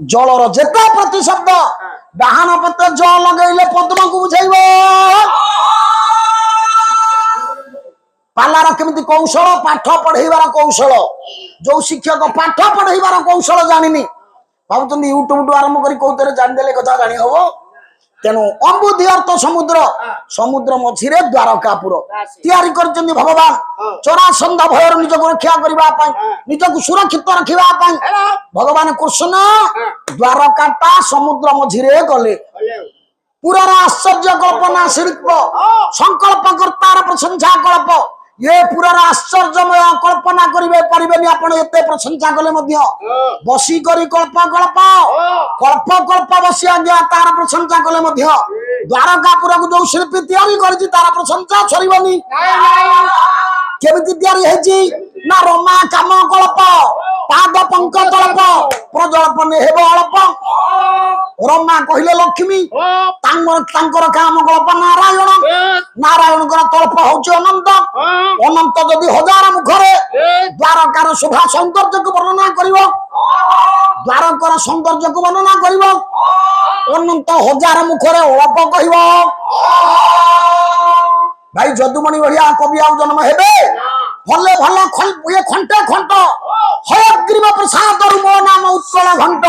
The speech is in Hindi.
जलर जेते प्रतिशब्द डाहान पत्र ज लगेले पद्म को बुझाइब पालार केमिति कौशल पाठ पढ़ेबार कौशल जो शिक्षक पाठ पढ़ेबार कौशल जानिनी भावुचंदी यूट्यूब आरंभ करी कोतरे जान देले कथा जानि हबो तेनु अम्बुधि अर्थ समुद्र समुद्र मझिरे द्वारकापुर तैयारी करचंदी भगवान चोरासंध भयर निजको रक्षा करबा पई निजको सुरक्षित रखिबा पई भगवान कृष्ण द्वारकाटा समुद्र मझिरे गले पूरा आश्चर्य कल्पना शिल्प संकल्प कर्तार प्रशंसा कल्प ये पूरा आश्चर्यमय कल्पना करिवे परिबेनी आपण एते प्रशंसा कले मध्य बसी करी कल्प कल्प कल्प कल्प बसी आज्ञा तार प्रशंसा कले मध्य द्वारकापुर को जो शिल्पी तैयारी करछि तार प्रशंसा छरिबनी केमिति तैयारी हेछि ना रोमा काम कल्प पाद पंक कल्प प्रजल्पने हेबो अल्प रमा कहिले लक्ष्मी तांकर काम कल्प नारायण नारायण कर तल्प होछि अनंत अनंत जदि हजार मुखरे द्वारकार शोभा सौंदर्य को वर्णना करिवो द्वारकार सौंदर्य को वर्णना करिवो अनंत हजार मुखरे अल्प कहिवो भाई जदुमणि बढ़िया कवि आ जन्म हेबे भले भले ये खंटे खंट हयग्रीव प्रसाद मो नाम उत्कल घंट।